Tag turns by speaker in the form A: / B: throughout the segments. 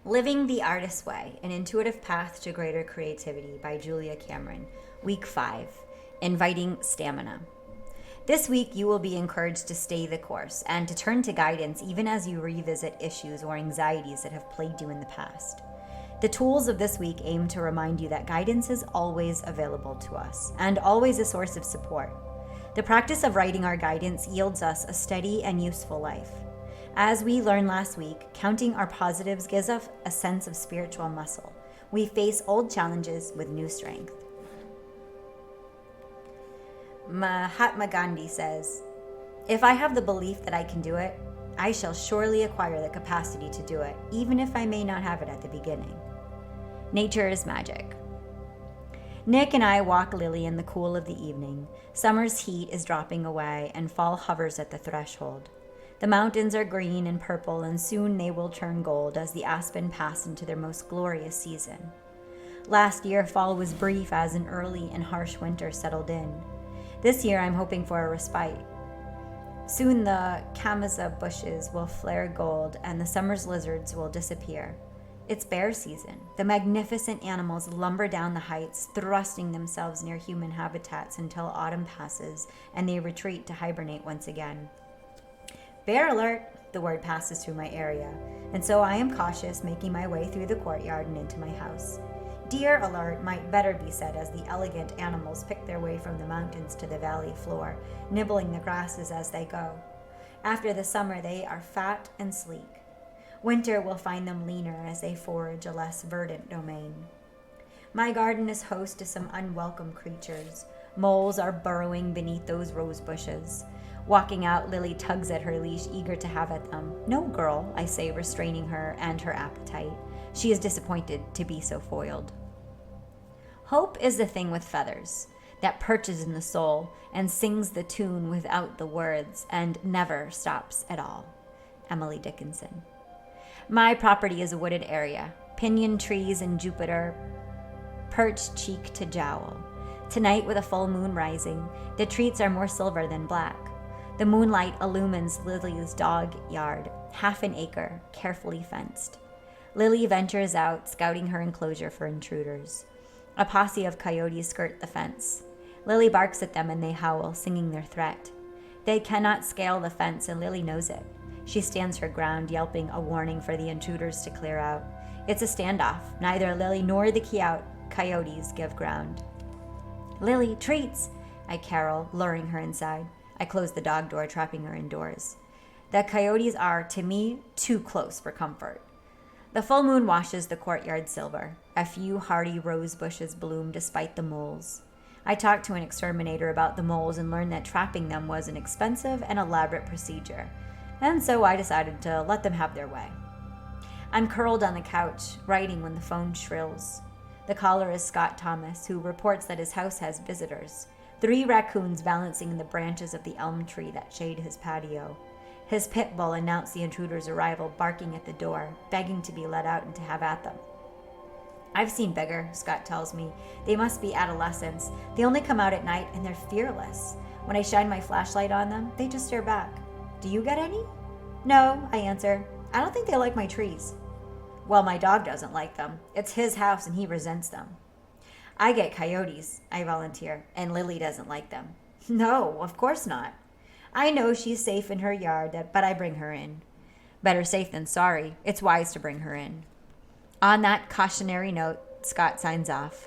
A: Living the Artist's Way, An Intuitive Path to Greater Creativity by Julia Cameron, Week 5, Inviting Stamina. This week, you will be encouraged to stay the course and to turn to guidance even as you revisit issues or anxieties that have plagued you in the past. The tools of this week aim to remind you that guidance is always available to us and always a source of support. The practice of writing our guidance yields us a steady and useful life. As we learned last week, counting our positives gives us a sense of spiritual muscle. We face old challenges with new strength. Mahatma Gandhi says, "If I have the belief that I can do it, I shall surely acquire the capacity to do it, even if I may not have it at the beginning." Nature is magic. Nick and I walk Lily in the cool of the evening. Summer's heat is dropping away and fall hovers at the threshold. The mountains are green and purple, and soon they will turn gold as the aspen pass into their most glorious season. Last year, fall was brief as an early and harsh winter settled in. This year, I'm hoping for a respite. Soon the chamiza bushes will flare gold, and the summer's lizards will disappear. It's bear season. The magnificent animals lumber down the heights, thrusting themselves near human habitats until autumn passes, and they retreat to hibernate once again. Bear alert, the word passes through my area, and so I am cautious, making my way through the courtyard and into my house. Deer alert might better be said, as the elegant animals pick their way from the mountains to the valley floor, nibbling the grasses as they go. After the summer, they are fat and sleek. Winter will find them leaner as they forage a less verdant domain. My garden is host to some unwelcome creatures. Moles are burrowing beneath those rose bushes. Walking out, Lily tugs at her leash, eager to have at them. "No, girl," I say, restraining her and her appetite. She is disappointed to be so foiled. Hope is the thing with feathers that perches in the soul and sings the tune without the words and never stops at all. Emily Dickinson. My property is a wooded area. Pinyon trees in Jupiter perch cheek to jowl. Tonight, with a full moon rising, the trees are more silver than black. The moonlight illumines Lily's dog yard, half an acre, carefully fenced. Lily ventures out, scouting her enclosure for intruders. A posse of coyotes skirt the fence. Lily barks at them and they howl, singing their threat. They cannot scale the fence, and Lily knows it. She stands her ground, yelping a warning for the intruders to clear out. It's a standoff. Neither Lily nor the coyotes give ground. "Lily, treats!" I carol, luring her inside. I close the dog door, trapping her indoors. The coyotes are, to me, too close for comfort. The full moon washes the courtyard silver. A few hardy rose bushes bloom despite the moles. I talked to an exterminator about the moles and learned that trapping them was an expensive and elaborate procedure, and so I decided to let them have their way. I'm curled on the couch, writing when the phone shrills. The caller is Scott Thomas, who reports that his house has visitors. 3 raccoons balancing in the branches of the elm tree that shade his patio. His pit bull announced the intruder's arrival, barking at the door, begging to be let out and to have at them. "I've seen bigger," Scott tells me. "They must be adolescents. They only come out at night and they're fearless. When I shine my flashlight on them, they just stare back. Do you get any?" "No," I answer. "I don't think they like my trees." "Well, my dog doesn't like them. It's his house and he resents them." "I get coyotes," I volunteer, "and Lily doesn't like them." "No, of course not. I know she's safe in her yard, but I bring her in." "Better safe than sorry. It's wise to bring her in." On that cautionary note, Scott signs off.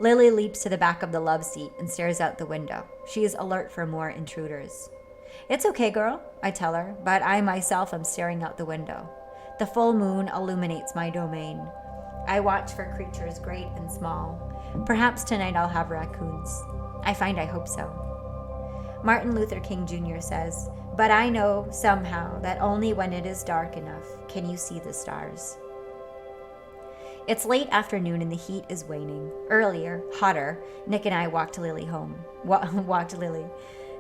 A: Lily leaps to the back of the love seat and stares out the window. She is alert for more intruders. "It's okay, girl," I tell her, but I myself am staring out the window. The full moon illuminates my domain. I watch for creatures great and small. Perhaps tonight I'll have raccoons. I find I hope so. Martin Luther King Jr. says, "But I know somehow that only when it is dark enough can you see the stars." It's late afternoon and the heat is waning. Earlier, hotter, Nick and I walked Lily home. Walked Lily.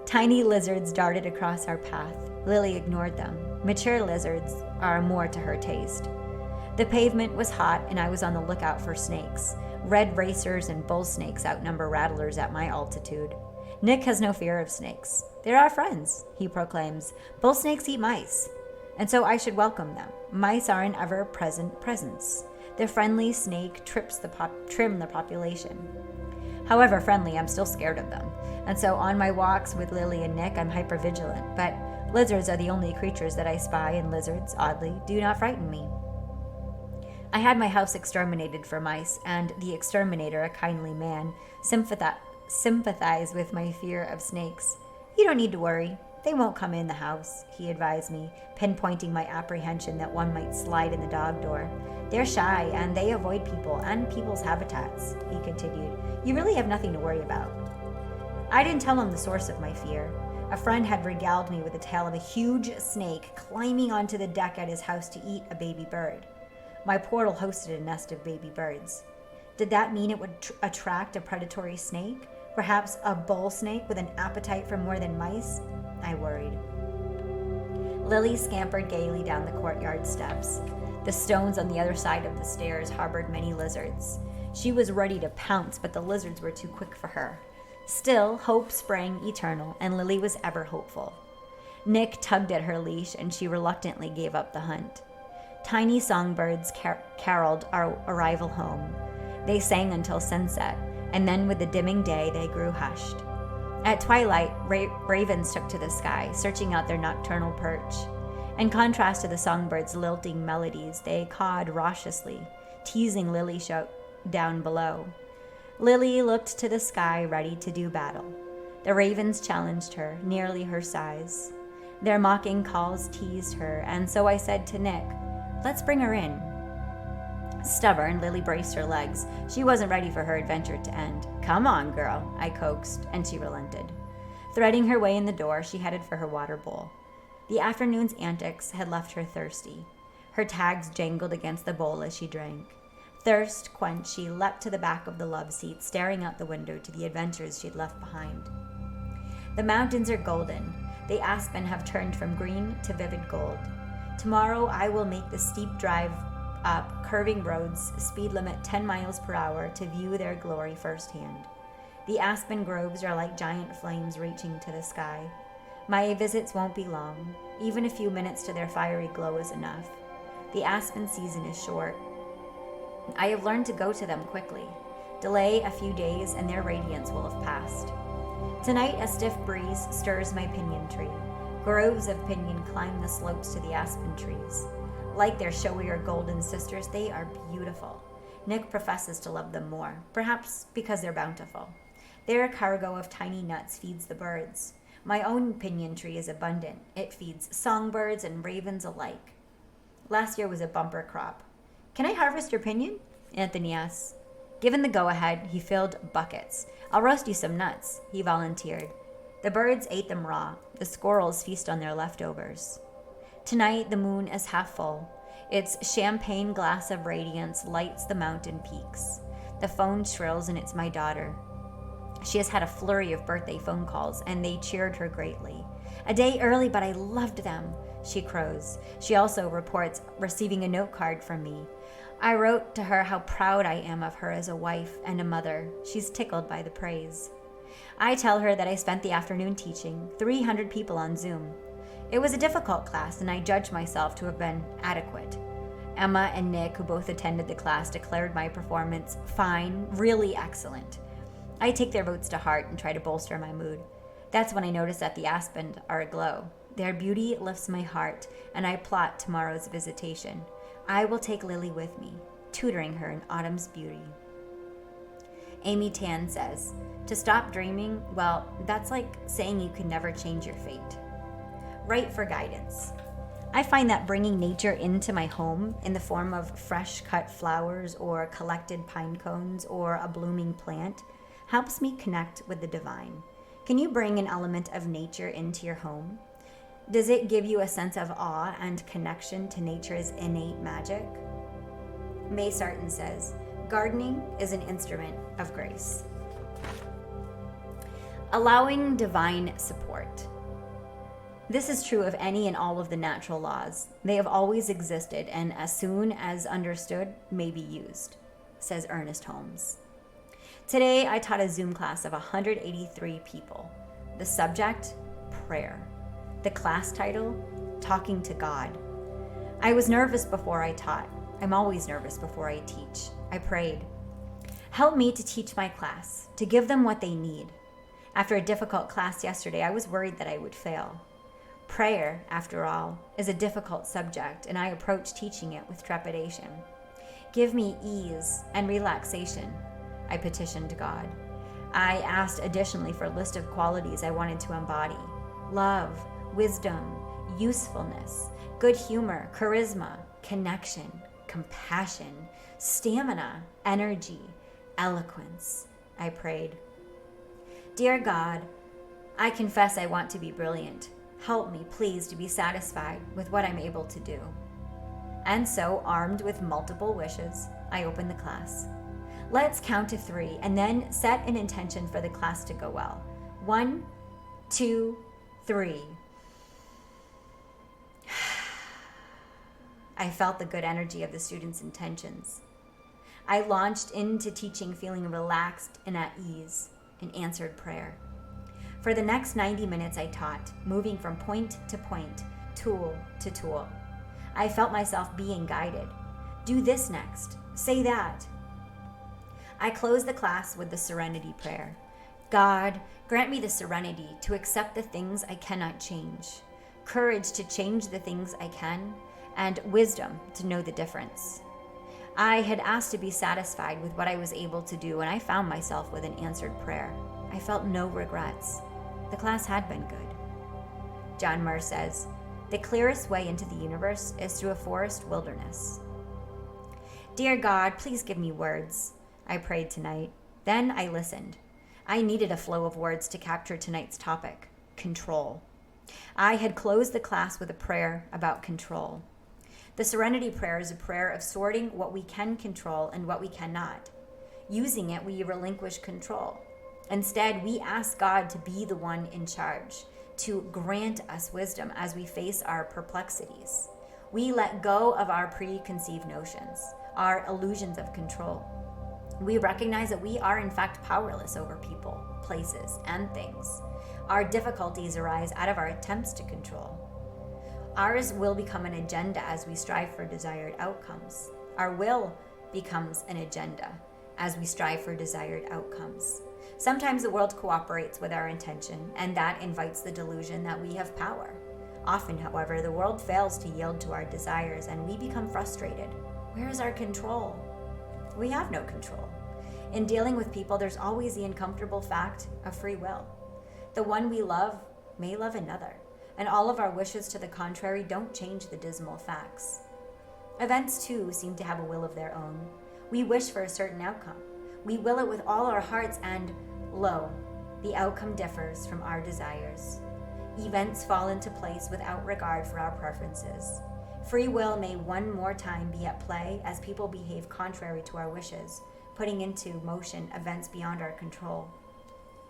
A: Tiny lizards darted across our path. Lily ignored them. Mature lizards are more to her taste. The pavement was hot and I was on the lookout for snakes. Red racers and bull snakes outnumber rattlers at my altitude. Nick has no fear of snakes. "They're our friends," he proclaims. "Bull snakes eat mice." and so I should welcome them. Mice are an ever-present presence. The friendly snake trim the population. However friendly, I'm still scared of them. And so on my walks with Lily and Nick, I'm hypervigilant. But lizards are the only creatures that I spy, and lizards, oddly, do not frighten me. I had my house exterminated for mice, and the exterminator, a kindly man, sympathized with my fear of snakes. You don't need to worry. They won't come in the house, he advised me, pinpointing my apprehension that one might slide in the dog door. They're shy, and they avoid people and people's habitats, he continued. You really have nothing to worry about. I didn't tell him the source of my fear. A friend had regaled me with the tale of a huge snake climbing onto the deck at his house to eat a baby bird. My portal hosted a nest of baby birds. Did that mean it would attract a predatory snake? Perhaps a bull snake with an appetite for more than mice? I worried. Lily scampered gaily down the courtyard steps. The stones on the other side of the stairs harbored many lizards. She was ready to pounce, but the lizards were too quick for her. Still, hope sprang eternal, and Lily was ever hopeful. Nick tugged at her leash, and she reluctantly gave up the hunt. Tiny songbirds caroled our arrival home. They sang until sunset, and then with the dimming day, they grew hushed. At twilight, ravens took to the sky, searching out their nocturnal perch. In contrast to the songbirds' lilting melodies, they cawed raucously, teasing Lily down below. Lily looked to the sky, ready to do battle. The ravens challenged her, nearly her size. Their mocking calls teased her, and so I said to Nick, "Let's bring her in." Stubborn, Lily braced her legs. She wasn't ready for her adventure to end. "Come on, girl," I coaxed, and she relented. Threading her way in the door, she headed for her water bowl. The afternoon's antics had left her thirsty. Her tags jangled against the bowl as she drank. Thirst quenched, she leapt to the back of the love seat, staring out the window to the adventures she'd left behind. The mountains are golden. The aspen have turned from green to vivid gold. Tomorrow I will make the steep drive up curving roads, speed limit 10 miles per hour, to view their glory firsthand. The aspen groves are like giant flames reaching to the sky. My visits won't be long. Even a few minutes to their fiery glow is enough. The aspen season is short. I have learned to go to them quickly. Delay a few days and their radiance will have passed. Tonight a stiff breeze stirs my pinyon tree. Groves of pinyon climb the slopes to the aspen trees. Like their showier golden sisters, they are beautiful. Nick professes to love them more, perhaps because they're bountiful. Their cargo of tiny nuts feeds the birds. My own pinyon tree is abundant. It feeds songbirds and ravens alike. Last year was a bumper crop. "Can I harvest your pinyon?" Anthony asked. Given the go-ahead, he filled buckets. "I'll roast you some nuts," he volunteered. The birds ate them raw. The squirrels feast on their leftovers. Tonight, the moon is half full. Its champagne glass of radiance lights the mountain peaks. The phone shrills, and it's my daughter. She has had a flurry of birthday phone calls, and they cheered her greatly. "A day early, but I loved them," she crows. She also reports receiving a note card from me. I wrote to her how proud I am of her as a wife and a mother. She's tickled by the praise. I tell her that I spent the afternoon teaching 300 people on Zoom. It was a difficult class, and I judged myself to have been adequate. Emma and Nick, who both attended the class, declared my performance fine, really excellent. I take their votes to heart and try to bolster my mood. That's when I notice that the aspen are aglow. Their beauty lifts my heart, and I plot tomorrow's visitation. I will take Lily with me, tutoring her in autumn's beauty. Amy Tan says, "To stop dreaming, well, that's like saying you can never change your fate." Write for guidance. I find that bringing nature into my home in the form of fresh cut flowers or collected pine cones or a blooming plant helps me connect with the divine. Can you bring an element of nature into your home? Does it give you a sense of awe and connection to nature's innate magic? May Sarton says, "Gardening is an instrument of grace." Allowing divine support. This is true of any and all of the natural laws. They have always existed, and as soon as understood, may be used, says Ernest Holmes. Today, I taught a Zoom class of 183 people. The subject, prayer. The class title, Talking to God. I was nervous before I taught. I'm always nervous before I teach. I prayed. Help me to teach my class, to give them what they need. After a difficult class yesterday, I was worried that I would fail. Prayer, after all, is a difficult subject, and I approach teaching it with trepidation. Give me ease and relaxation, I petitioned God. I asked additionally for a list of qualities I wanted to embody: love, wisdom, usefulness, good humor, charisma, connection, compassion, stamina, energy, eloquence, I prayed. Dear God, I confess I want to be brilliant. Help me, please, to be satisfied with what I'm able to do. And so, armed with multiple wishes, I opened the class. Let's count to 3 and then set an intention for the class to go well. 1, 2, 3. I felt the good energy of the students' intentions. I launched into teaching feeling relaxed and at ease, and answered prayer. For the next 90 minutes I taught, moving from point to point, tool to tool. I felt myself being guided. Do this next. Say that. I closed the class with the serenity prayer. God, grant me the serenity to accept the things I cannot change, courage to change the things I can, and wisdom to know the difference. I had asked to be satisfied with what I was able to do, and I found myself with an answered prayer. I felt no regrets. The class had been good. John Muir says, the clearest way into the universe is through a forest wilderness. Dear God, please give me words, I prayed tonight. Then I listened. I needed a flow of words to capture tonight's topic, control. I had closed the class with a prayer about control. The Serenity Prayer is a prayer of sorting what we can control and what we cannot. Using it, we relinquish control. Instead, we ask God to be the one in charge, to grant us wisdom as we face our perplexities. We let go of our preconceived notions, our illusions of control. We recognize that we are in fact powerless over people, places, and things. Our difficulties arise out of our attempts to control. Ours will become an agenda as we strive for desired outcomes. Our will becomes an agenda as we strive for desired outcomes. Sometimes the world cooperates with our intention, and that invites the delusion that we have power. Often, however, the world fails to yield to our desires, and we become frustrated. Where is our control? We have no control. In dealing with people, there's always the uncomfortable fact of free will. The one we love may love another, and all of our wishes to the contrary don't change the dismal facts. Events, too, seem to have a will of their own. We wish for a certain outcome. We will it with all our hearts, and lo, the outcome differs from our desires. Events fall into place without regard for our preferences. Free will may one more time be at play as people behave contrary to our wishes, putting into motion events beyond our control.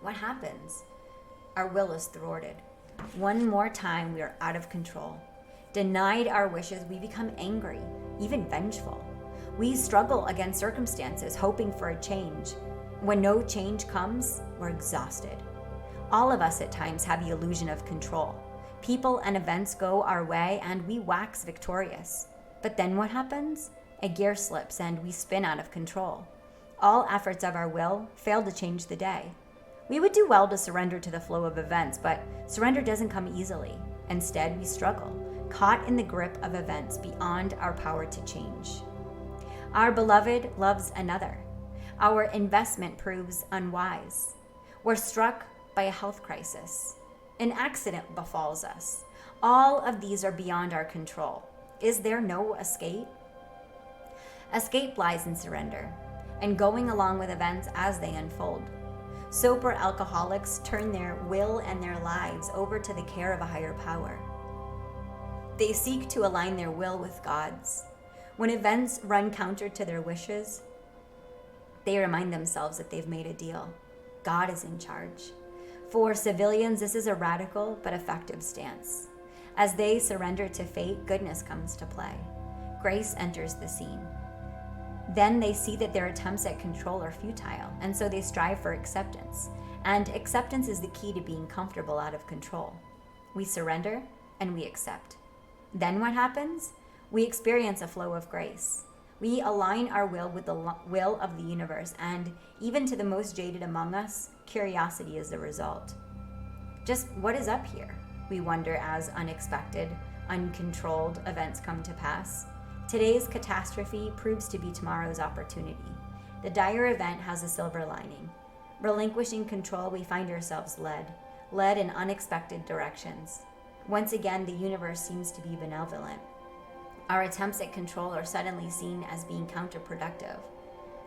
A: What happens? Our will is thwarted. One more time, we are out of control. Denied our wishes, we become angry, even vengeful. We struggle against circumstances, hoping for a change. When no change comes, we're exhausted. All of us at times have the illusion of control. People and events go our way, and we wax victorious. But then what happens? A gear slips, and we spin out of control. All efforts of our will fail to change the day. We would do well to surrender to the flow of events, but surrender doesn't come easily. Instead, we struggle, caught in the grip of events beyond our power to change. Our beloved loves another. Our investment proves unwise. We're struck by a health crisis. An accident befalls us. All of these are beyond our control. Is there no escape? Escape lies in surrender and going along with events as they unfold. Sober alcoholics turn their will and their lives over to the care of a higher power. They seek to align their will with God's. When events run counter to their wishes, they remind themselves that they've made a deal. God is in charge. For civilians, this is a radical but effective stance. As they surrender to fate, goodness comes to play. Grace enters the scene. Then they see that their attempts at control are futile, and so they strive for acceptance. And acceptance is the key to being comfortable out of control. We surrender and we accept. Then what happens? we experience a flow of grace. We align our will with the will of the universe, and even to the most jaded among us, curiosity is the result. Just what is up here? We wonder as unexpected, uncontrolled events come to pass. Today's catastrophe proves to be tomorrow's opportunity. The dire event has a silver lining. Relinquishing control, we find ourselves led in unexpected directions. Once again, the universe seems to be benevolent. Our attempts at control are suddenly seen as being counterproductive.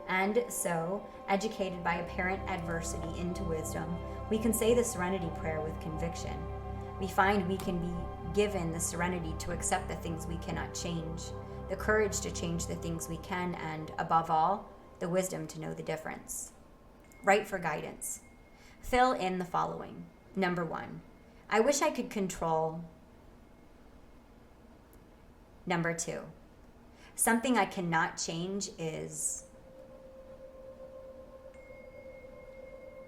A: And so, educated by apparent adversity into wisdom, we can say the serenity prayer with conviction. We find we can be given the serenity to accept the things we cannot change, the courage to change the things we can, and above all, the wisdom to know the difference. Write for guidance. Fill in the following. Number 1, I wish I could control. Number 2, something I cannot change is.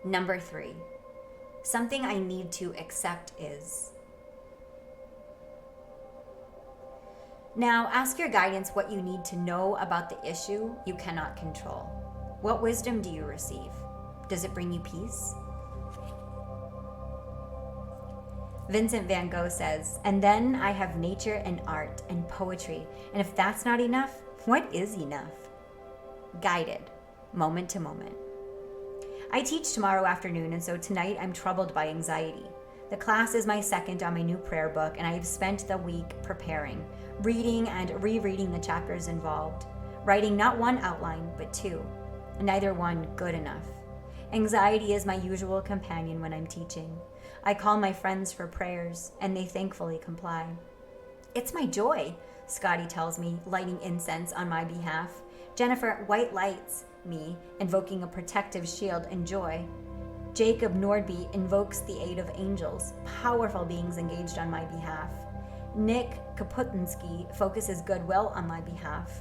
A: Number 3, something I need to accept is. Now, ask your guidance what you need to know about the issue you cannot control. What wisdom do you receive? Does it bring you peace? Vincent van Gogh says, and then I have nature and art and poetry, and if that's not enough, what is enough? Guided, moment to moment. I teach tomorrow afternoon, and so tonight I'm troubled by anxiety. The class is my second on my new prayer book, and I have spent the week preparing, reading and rereading the chapters involved, writing not one outline, but 2, neither one good enough. Anxiety is my usual companion when I'm teaching. I call my friends for prayers, and they thankfully comply. It's my joy, Scotty tells me, lighting incense on my behalf. Jennifer white lights me, invoking a protective shield and joy. Jacob Nordby invokes the aid of angels, powerful beings engaged on my behalf. Nick Kaputinsky focuses goodwill on my behalf.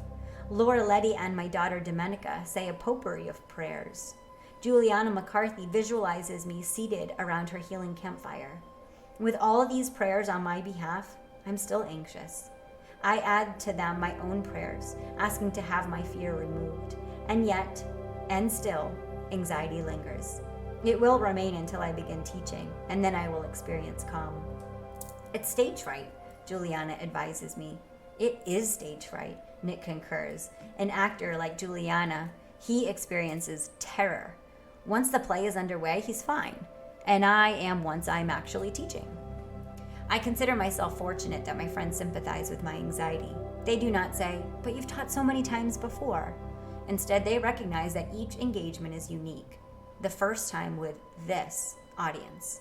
A: Laura Letty and my daughter Domenica say a potpourri of prayers. Juliana McCarthy visualizes me seated around her healing campfire. With all of these prayers on my behalf, I'm still anxious. I add to them my own prayers, asking to have my fear removed. And yet, and still, anxiety lingers. It will remain until I begin teaching, and then I will experience calm. It's stage fright, Juliana advises me. It is stage fright, Nick concurs. An actor like Juliana, he experiences terror. Once the play is underway, he's fine. And I am once I'm actually teaching. I consider myself fortunate that my friends sympathize with my anxiety. They do not say, but you've taught so many times before. Instead, they recognize that each engagement is unique. The first time with this audience.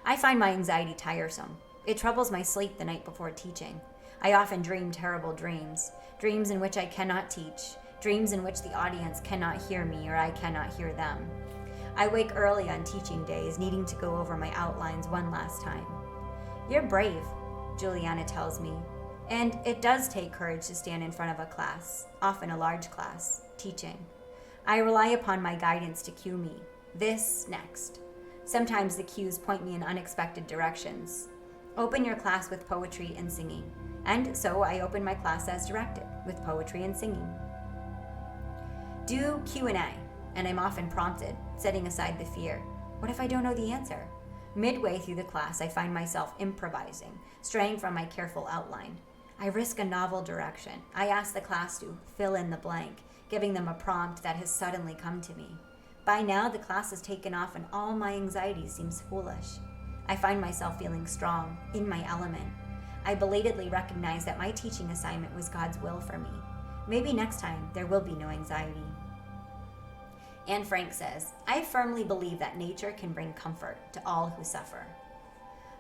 A: I find my anxiety tiresome. It troubles my sleep the night before teaching. I often dream terrible dreams, dreams in which I cannot teach, dreams in which the audience cannot hear me or I cannot hear them. I wake early on teaching days, needing to go over my outlines one last time. You're brave, Juliana tells me, and it does take courage to stand in front of a class, often a large class, teaching. I rely upon my guidance to cue me. This, next. Sometimes the cues point me in unexpected directions. Open your class with poetry and singing. And so I open my class as directed, with poetry and singing. Do Q&A, and I'm often prompted, setting aside the fear. What if I don't know the answer? Midway through the class, I find myself improvising, straying from my careful outline. I risk a novel direction. I ask the class to fill in the blank, giving them a prompt that has suddenly come to me. By now, the class has taken off and all my anxiety seems foolish. I find myself feeling strong, in my element. I belatedly recognize that my teaching assignment was God's will for me. Maybe next time there will be no anxiety. Anne Frank says, I firmly believe that nature can bring comfort to all who suffer.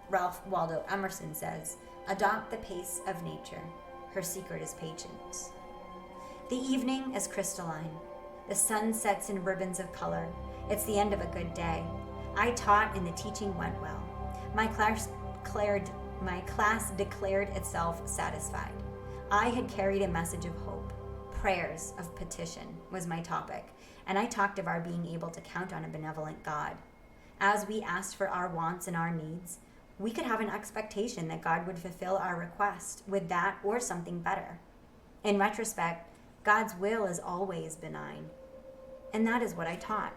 A: Ralph Waldo Emerson says, adopt the pace of nature. Her secret is patience. The evening is crystalline. The sun sets in ribbons of color. It's the end of a good day. I taught and the teaching went well. My class declared itself satisfied. I had carried a message of hope. Prayers of petition was my topic, and I talked of our being able to count on a benevolent God. As we asked for our wants and our needs, we could have an expectation that God would fulfill our request with that or something better. In retrospect, God's will is always benign. And that is what I taught.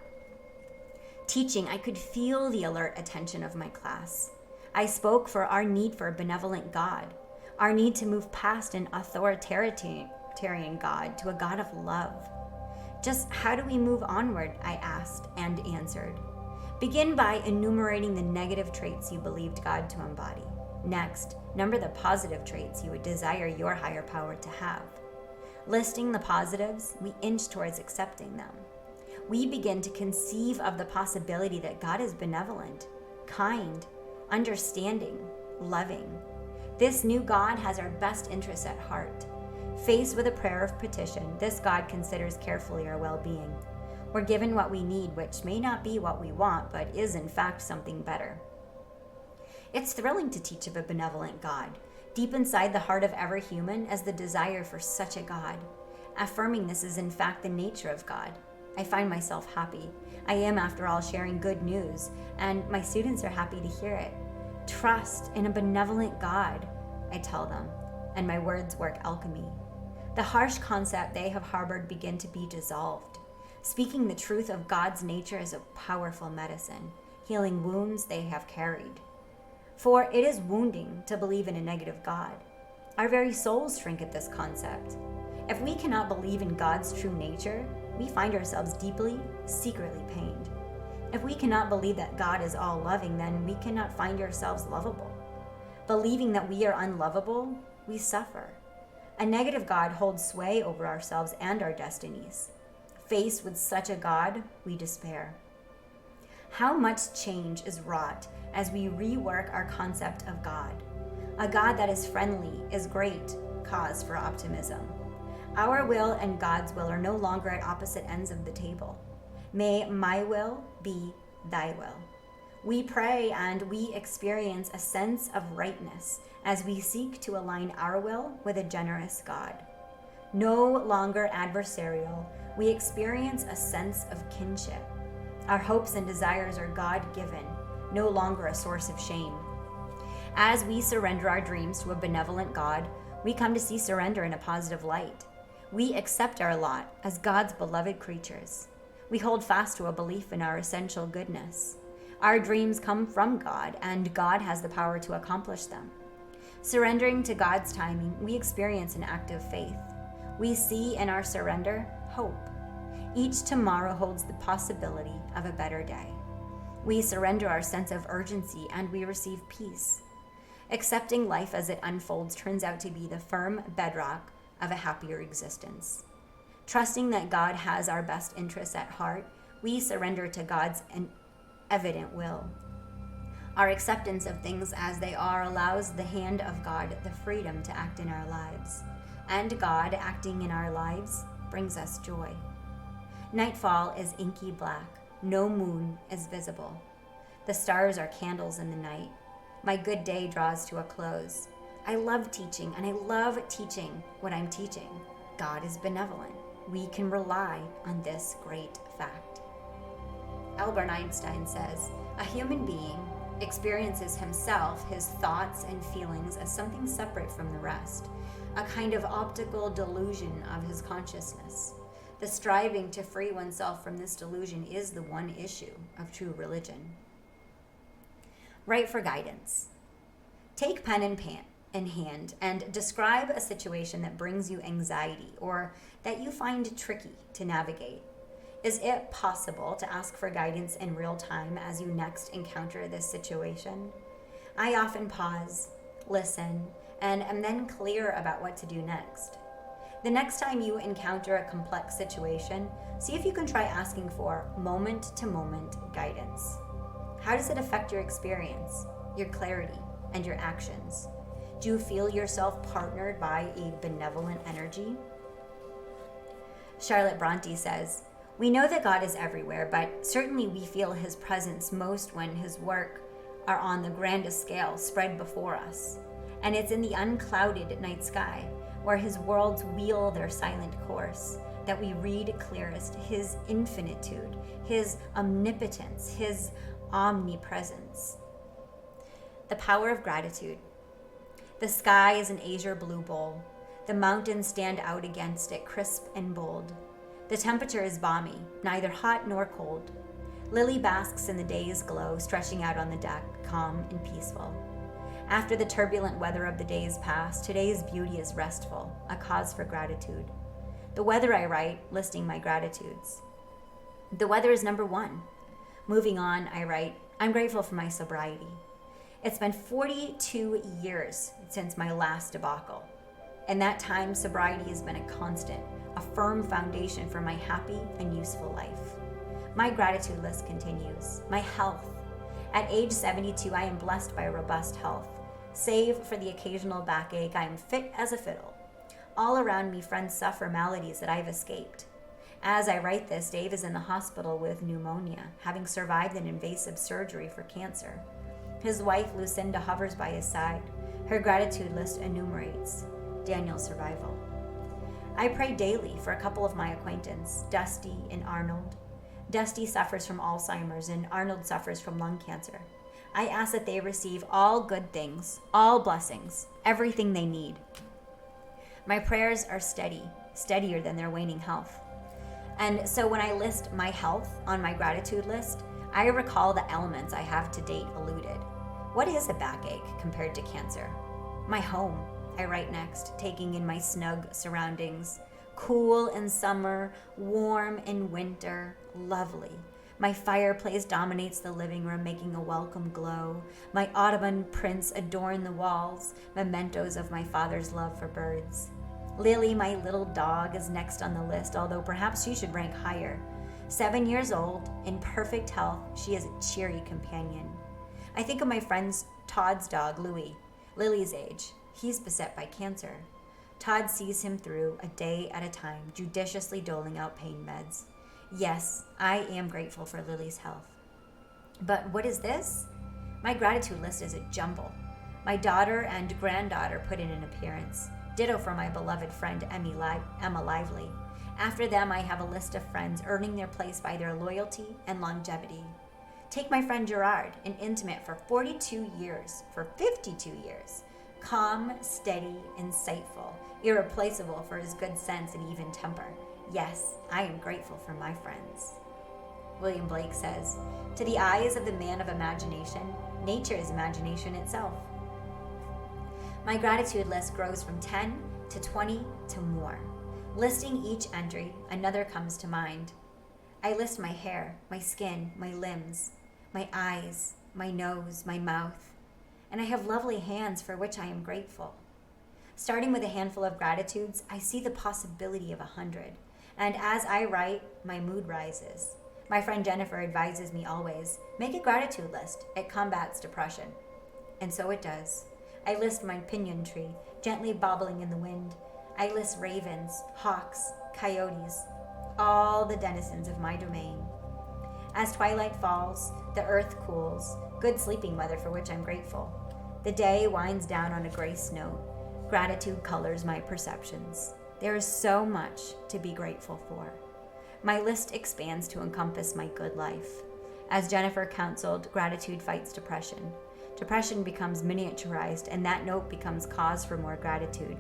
A: Teaching, I could feel the alert attention of my class. I spoke for our need for a benevolent God, our need to move past an authoritarian God to a God of love. Just how do we move onward, I asked and answered. Begin by enumerating the negative traits you believed God to embody. Next, number the positive traits you would desire your higher power to have. Listing the positives, we inch towards accepting them. We begin to conceive of the possibility that God is benevolent, kind, understanding, loving. This new God has our best interests at heart. Faced with a prayer of petition, this God considers carefully our well-being. We're given what we need, which may not be what we want, but is in fact something better. It's thrilling to teach of a benevolent God. Deep inside the heart of every human is the desire for such a God. Affirming this is in fact the nature of God. I find myself happy. I am, after all, sharing good news, and my students are happy to hear it. Trust in a benevolent God, I tell them, and my words work alchemy. The harsh concept they have harbored begin to be dissolved. Speaking the truth of God's nature is a powerful medicine, healing wounds they have carried. For it is wounding to believe in a negative God. Our very souls shrink at this concept. If we cannot believe in God's true nature, we find ourselves deeply, secretly pained. If we cannot believe that God is all-loving, then we cannot find ourselves lovable. Believing that we are unlovable, we suffer. A negative God holds sway over ourselves and our destinies. Faced with such a God, we despair. How much change is wrought as we rework our concept of God. A God that is friendly is great cause for optimism. Our will and God's will are no longer at opposite ends of the table. May my will be thy will. We pray and we experience a sense of rightness as we seek to align our will with a generous God. No longer adversarial, we experience a sense of kinship. Our hopes and desires are God-given, no longer a source of shame. As we surrender our dreams to a benevolent God, we come to see surrender in a positive light. We accept our lot as God's beloved creatures. We hold fast to a belief in our essential goodness. Our dreams come from God, and God has the power to accomplish them. Surrendering to God's timing, we experience an act of faith. We see in our surrender hope. Each tomorrow holds the possibility of a better day. We surrender our sense of urgency and we receive peace. Accepting life as it unfolds turns out to be the firm bedrock of a happier existence. Trusting that God has our best interests at heart, we surrender to God's evident will. Our acceptance of things as they are allows the hand of God the freedom to act in our lives. And God acting in our lives brings us joy. Nightfall is inky black. No moon is visible. The stars are candles in the night. My good day draws to a close. I love teaching, and I love teaching what I'm teaching. God is benevolent. We can rely on this great fact. Albert Einstein says, a human being experiences himself, his thoughts and feelings as something separate from the rest, a kind of optical delusion of his consciousness. The striving to free oneself from this delusion is the one issue of true religion. Write for guidance. Take pen in hand and describe a situation that brings you anxiety or that you find tricky to navigate. Is it possible to ask for guidance in real time as you next encounter this situation? I often pause, listen, and am then clear about what to do next. The next time you encounter a complex situation, see if you can try asking for moment-to-moment guidance. How does it affect your experience, your clarity, and your actions? Do you feel yourself partnered by a benevolent energy? Charlotte Bronte says, we know that God is everywhere, but certainly we feel his presence most when his work are on the grandest scale spread before us. And it's in the unclouded night sky, where his worlds wheel their silent course, that we read clearest his infinitude, his omnipotence, his omnipresence. The power of gratitude. The sky is an azure blue bowl. The mountains stand out against it, crisp and bold. The temperature is balmy, neither hot nor cold. Lily basks in the day's glow, stretching out on the deck, calm and peaceful. After the turbulent weather of the days past, today's beauty is restful, a cause for gratitude. The weather I write, listing my gratitudes. The weather is number 1. Moving on, I write, I'm grateful for my sobriety. It's been 42 years since my last debacle. In that time, sobriety has been a constant, a firm foundation for my happy and useful life. My gratitude list continues. My health. At age 72, I am blessed by robust health. Save for the occasional backache, I am fit as a fiddle. All around me, friends suffer maladies that I've escaped. As I write this, Dave is in the hospital with pneumonia, having survived an invasive surgery for cancer. His wife, Lucinda, hovers by his side. Her gratitude list enumerates Daniel's survival. I pray daily for a couple of my acquaintance, Dusty and Arnold. Dusty suffers from Alzheimer's and Arnold suffers from lung cancer. I ask that they receive all good things, all blessings, everything they need. My prayers are steady, steadier than their waning health. And so when I list my health on my gratitude list, I recall the elements I have to date eluded. What is a backache compared to cancer? My home, I write next, taking in my snug surroundings. Cool in summer, warm in winter, lovely. My fireplace dominates the living room, making a welcome glow. My Audubon prints adorn the walls, mementos of my father's love for birds. Lily, my little dog, is next on the list, although perhaps she should rank higher. 7 years old, in perfect health, she is a cheery companion. I think of my friend's Todd's dog, Louie, Lily's age. He's beset by cancer. Todd sees him through a day at a time, judiciously doling out pain meds. Yes, I am grateful for Lily's health. But what is this? My gratitude list is a jumble. My daughter and granddaughter put in an appearance. Ditto for my beloved friend Emma Lively. After them, I have a list of friends earning their place by their loyalty and longevity. Take my friend Gerard, an intimate for 42 years, for 52 years. Calm, steady, insightful, irreplaceable for his good sense and even temper. Yes, I am grateful for my friends. William Blake says, to the eyes of the man of imagination, nature is imagination itself. My gratitude list grows from 10 to 20 to more. Listing each entry, another comes to mind. I list my hair, my skin, my limbs, my eyes, my nose, my mouth, and I have lovely hands for which I am grateful. Starting with a handful of gratitudes, I see the possibility of 100, and as I write, my mood rises. My friend Jennifer advises me always, make a gratitude list. It combats depression. And so it does. I list my pinyon tree, gently bobbling in the wind. I list ravens, hawks, coyotes, all the denizens of my domain. As twilight falls, the earth cools, good sleeping weather for which I'm grateful. The day winds down on a grace note. Gratitude colors my perceptions. There is so much to be grateful for. My list expands to encompass my good life. As Jennifer counseled, gratitude fights depression. Depression becomes miniaturized, and that note becomes cause for more gratitude.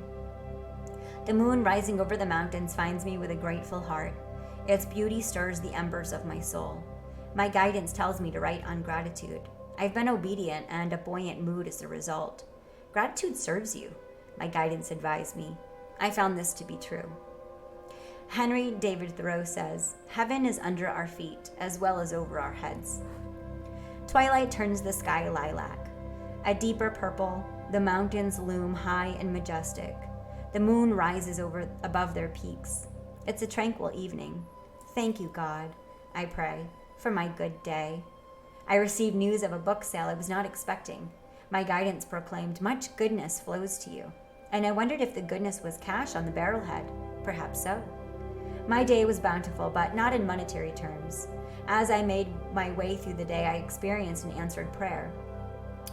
A: The moon rising over the mountains finds me with a grateful heart. Its beauty stirs the embers of my soul. My guidance tells me to write on gratitude. I've been obedient, and a buoyant mood is the result. Gratitude serves you, my guidance advised me. I found this to be true. Henry David Thoreau says, heaven is under our feet as well as over our heads. Twilight turns the sky lilac. A deeper purple, the mountains loom high and majestic. The moon rises above their peaks. It's a tranquil evening. Thank you, God, I pray, for my good day. I received news of a book sale I was not expecting. My guidance proclaimed, much goodness flows to you. And I wondered if the goodness was cash on the barrelhead. Perhaps so. My day was bountiful, but not in monetary terms. As I made my way through the day, I experienced an answered prayer.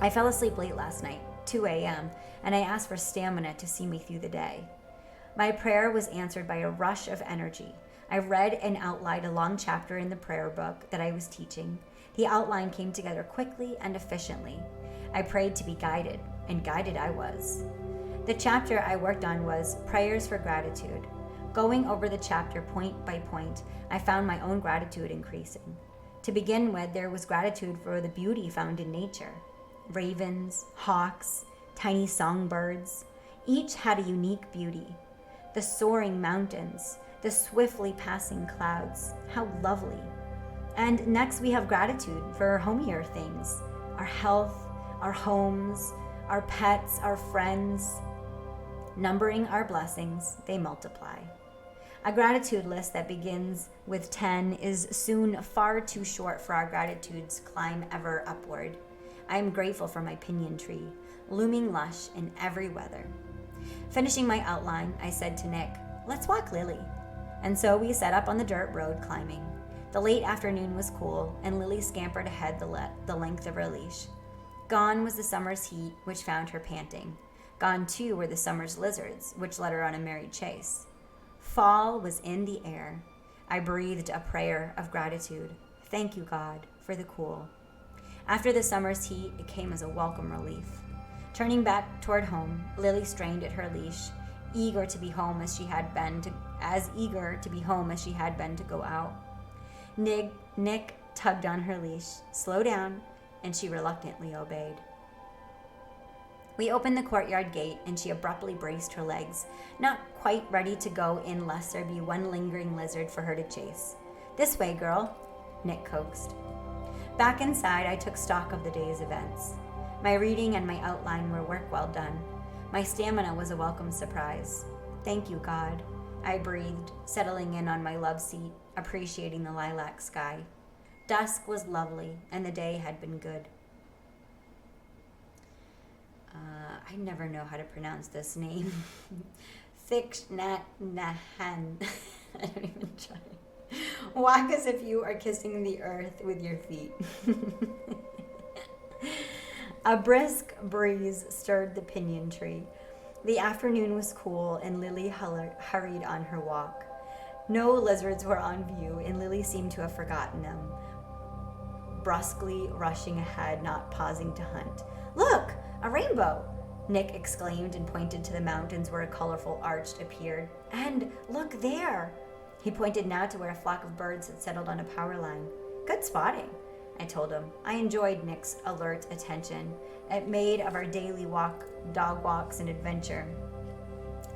A: I fell asleep late last night, 2 a.m., and I asked for stamina to see me through the day. My prayer was answered by a rush of energy. I read and outlined a long chapter in the prayer book that I was teaching. The outline came together quickly and efficiently. I prayed to be guided, and guided I was. The chapter I worked on was Prayers for Gratitude. Going over the chapter point by point, I found my own gratitude increasing. To begin with, there was gratitude for the beauty found in nature. Ravens, hawks, tiny songbirds, each had a unique beauty. The soaring mountains, the swiftly passing clouds, how lovely. And next we have gratitude for homier things, our health, our homes, our pets, our friends. Numbering our blessings, they multiply. A gratitude list that begins with 10 is soon far too short for our gratitudes climb ever upward. I am grateful for my pinyon tree, looming lush in every weather. Finishing my outline, I said to Nick, "Let's walk Lily." And so we set up on the dirt road climbing. The late afternoon was cool, and Lily scampered ahead the length of her leash. Gone was the summer's heat, which found her panting. Gone too were the summer's lizards, which led her on a merry chase. Fall was in the air. I breathed a prayer of gratitude. Thank you, God, for the cool. After the summer's heat, it came as a welcome relief. Turning back toward home, Lily strained at her leash, eager to be home as she had been to go out. Nick tugged on her leash. Slow down, and she reluctantly obeyed. We opened the courtyard gate, and she abruptly braced her legs, not quite ready to go in lest there be one lingering lizard for her to chase. "This way, girl," Nick coaxed. Back inside, I took stock of the day's events. My reading and my outline were work well done. My stamina was a welcome surprise. Thank you, God, I breathed, settling in on my love seat, appreciating the lilac sky. Dusk was lovely, and the day had been good. I never know how to pronounce this name. Thich-Nhat Hanh. I don't even try. Walk as if you are kissing the earth with your feet. A brisk breeze stirred the pinyon tree. The afternoon was cool, and Lily hurried on her walk. No lizards were on view, and Lily seemed to have forgotten them, brusquely rushing ahead, not pausing to hunt. "Look, a rainbow!" Nick exclaimed and pointed to the mountains where a colorful arch appeared. "And look there!" He pointed now to where a flock of birds had settled on a power line. "Good spotting," I told him. I enjoyed Nick's alert attention. It made of our daily dog walks, an adventure.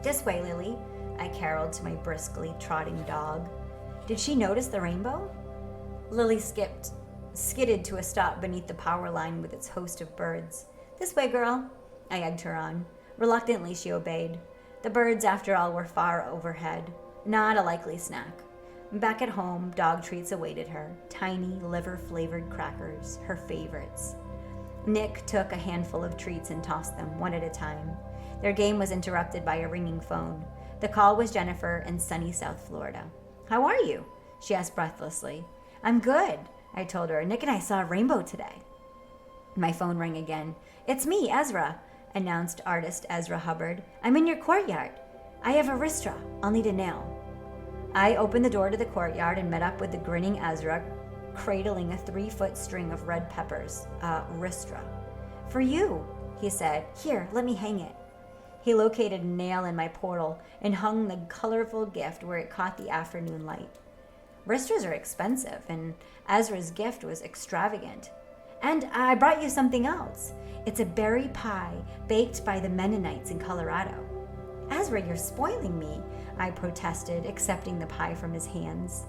A: "This way, Lily," I caroled to my briskly trotting dog. Did she notice the rainbow? Lily skidded to a stop beneath the power line with its host of birds. "This way, girl," I egged her on. Reluctantly, she obeyed. The birds, after all, were far overhead. Not a likely snack. Back at home, dog treats awaited her. Tiny, liver-flavored crackers, her favorites. Nick took a handful of treats and tossed them, one at a time. Their game was interrupted by a ringing phone. The call was Jennifer in sunny South Florida. "How are you?" she asked breathlessly. "I'm good," I told her. "Nick and I saw a rainbow today." My phone rang again. "It's me, Ezra," announced artist Ezra Hubbard. "I'm in your courtyard. I have a ristra. I'll need a nail." I opened the door to the courtyard and met up with the grinning Ezra, cradling a 3-foot string of red peppers, ristra. "For you," he said. "Here, let me hang it." He located a nail in my portal and hung the colorful gift where it caught the afternoon light. Ristras are expensive, and Ezra's gift was extravagant. "And I brought you something else. It's a berry pie baked by the Mennonites in Colorado." "Ezra, you're spoiling me," I protested, accepting the pie from his hands.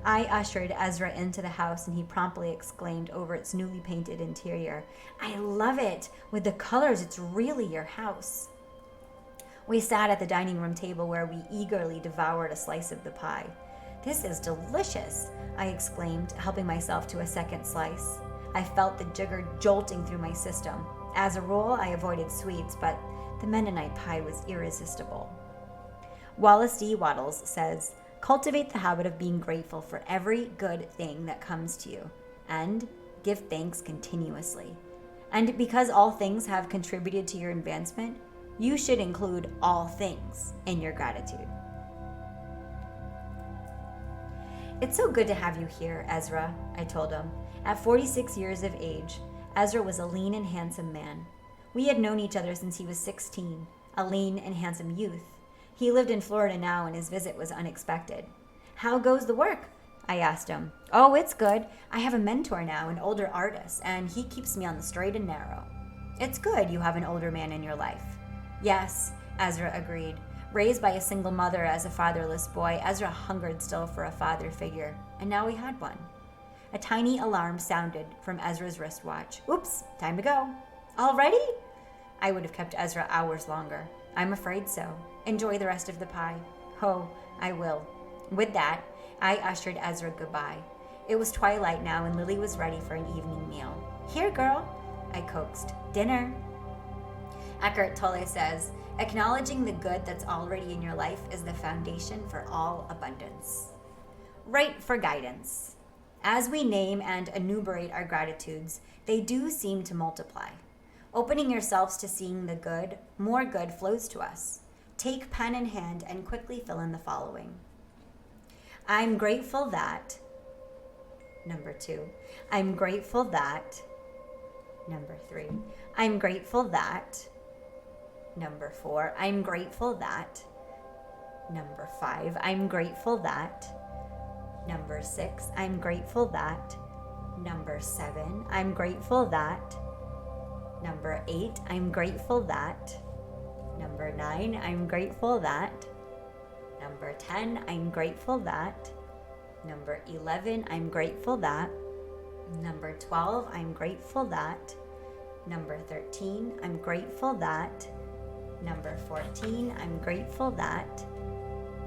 A: I ushered Ezra into the house, and he promptly exclaimed over its newly painted interior, "I love it! With the colors, it's really your house." We sat at the dining room table where we eagerly devoured a slice of the pie. "This is delicious," I exclaimed, helping myself to a second slice. I felt the sugar jolting through my system. As a rule, I avoided sweets, but the Mennonite pie was irresistible. Wallace D. Wattles says, "Cultivate the habit of being grateful for every good thing that comes to you, and give thanks continuously. And because all things have contributed to your advancement, you should include all things in your gratitude." "It's so good to have you here, Ezra," I told him. At 46 years of age, Ezra was a lean and handsome man. We had known each other since he was 16, a lean and handsome youth. He lived in Florida now, and his visit was unexpected. "How goes the work?" I asked him. "Oh, it's good. I have a mentor now, an older artist, and he keeps me on the straight and narrow." "It's good you have an older man in your life." "Yes," Ezra agreed. Raised by a single mother as a fatherless boy, Ezra hungered still for a father figure, and now he had one. A tiny alarm sounded from Ezra's wristwatch. "Oops, time to go." "Already?" I would have kept Ezra hours longer. "I'm afraid so. Enjoy the rest of the pie." "Oh, I will." With that, I ushered Ezra goodbye. It was twilight now, and Lily was ready for an evening meal. "Here, girl," I coaxed. "Dinner." Eckhart Tolle says, "Acknowledging the good that's already in your life is the foundation for all abundance." Right for guidance. As we name and enumerate our gratitudes, they do seem to multiply. Opening yourselves to seeing the good, more good flows to us. Take pen in hand and quickly fill in the following. I'm grateful that. Number 2. I'm grateful that. Number 3. I'm grateful that. Number 4. I'm grateful that. Number 5. I'm grateful that. Number 6. I'm grateful that. Number 7. I'm grateful that. Number 8. I'm grateful that. Number 9. I'm grateful that. Number 10. I'm grateful that. Number 11. I'm grateful that. Number 12. I'm grateful that. Number 13. I'm grateful that. Number 14. I'm grateful that.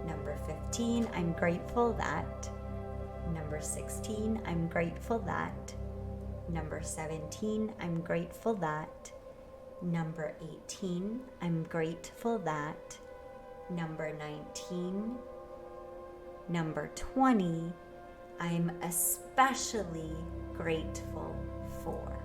A: Number 15. I'm grateful that. Number 16. I'm grateful that. Number 17. I'm grateful that. Number 18. I'm grateful that. Number 19. Number 20. I'm especially grateful for.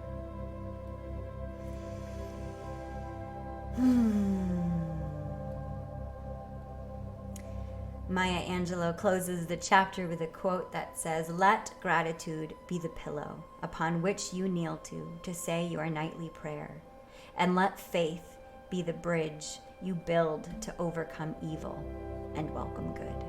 A: Maya Angelou closes the chapter with a quote that says, "Let gratitude be the pillow upon which you kneel to say your nightly prayer, and let faith be the bridge you build to overcome evil and welcome good."